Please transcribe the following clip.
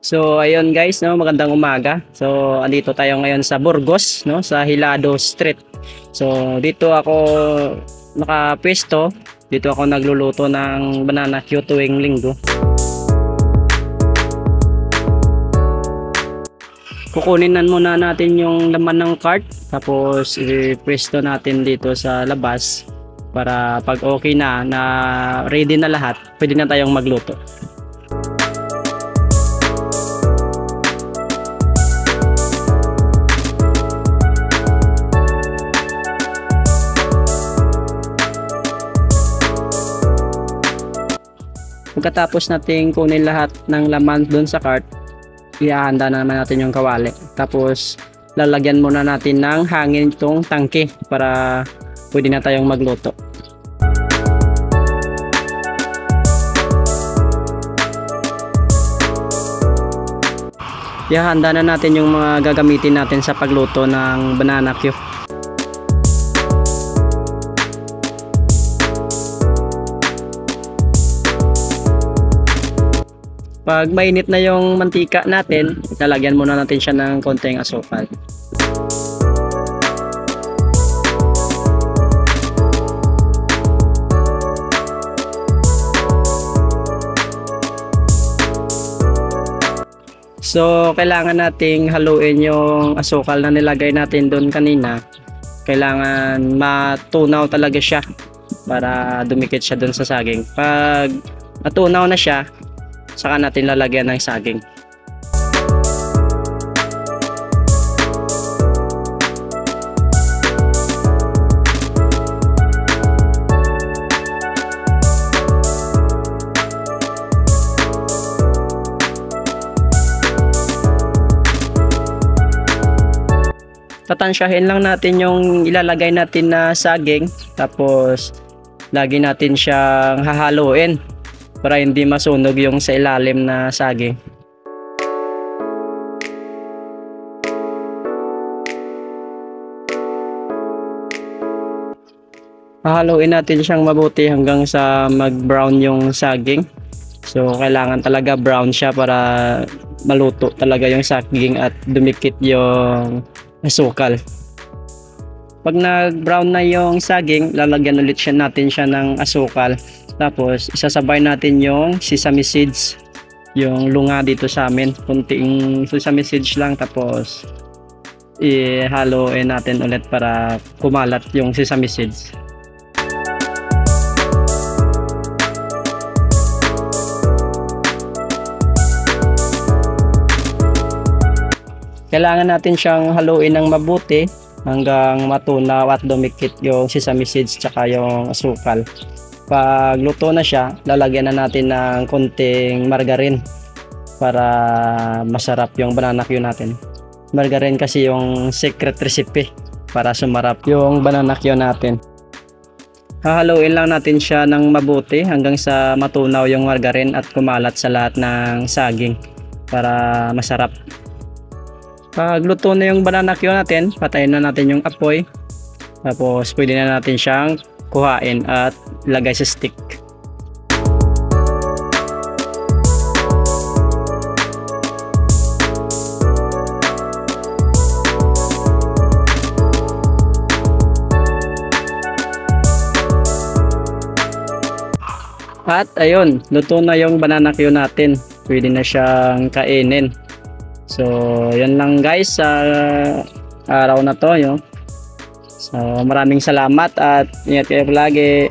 So ayun guys, no, magandang umaga. So andito tayo ngayon sa Burgos, no, sa Hilado Street. So dito ako nakapwesto. Dito ako nagluluto ng banana Q tuwing linggo. Kukunin muna natin yung laman ng cart, tapos i-pwesto natin dito sa labas para pag okay na ready na lahat, pwede na tayong magluto. Pagkatapos nating kunin lahat ng laman doon sa cart, ihahanda na naman natin yung kawali. Tapos lalagyan muna natin ng hangin itong tangke para pwede na tayong magluto. Ihahanda na natin yung mga gagamitin natin sa pagluto ng banana Q. Pag mainit na yung mantika natin, lalagyan muna natin siya ng konting asukal. So, kailangan nating haluin yung asukal na nilagay natin doon kanina. Kailangan matunaw talaga siya para dumikit siya doon sa saging. Pag natunaw na siya, saka natin lalagyan ng saging. Tatansyahin lang natin yung ilalagay natin na saging, tapos lagi natin siyang hahaluin para hindi masunog yung sa ilalim na saging. Hahaluin natin siyang mabuti hanggang sa mag-brown yung saging. So kailangan talaga brown siya para maluto talaga yung saging at dumikit yung asukal. Pag nag-brown na yung saging, lalagyan ulit natin siya ng asukal. Tapos isasabay natin yung sesame seeds, yung lunga dito sa amin, kunting sesame seeds lang, tapos ihaloin natin ulit para kumalat yung sesame seeds. Kailangan natin siyang haluin ng mabuti hanggang matunaw at dumikit yung sesame seeds tsaka yung asukal. Pag luto na siya, lalagyan na natin ng konting margarine para masarap yung banana Q natin. Margarine kasi yung secret recipe para sumarap yung banana Q natin. Hahaluin lang natin siya ng mabuti hanggang sa matunaw yung margarine at kumalat sa lahat ng saging para masarap. Pag luto na yung banana Q natin, patayin na natin yung apoy. Tapos pwede na natin siyang kuhain at lagay sa stick. At ayun, luto na yung banana Q natin. Pwede na siyang kainin. So, yun lang guys sa araw na to, yun. So, maraming salamat at ingat kayo palagi.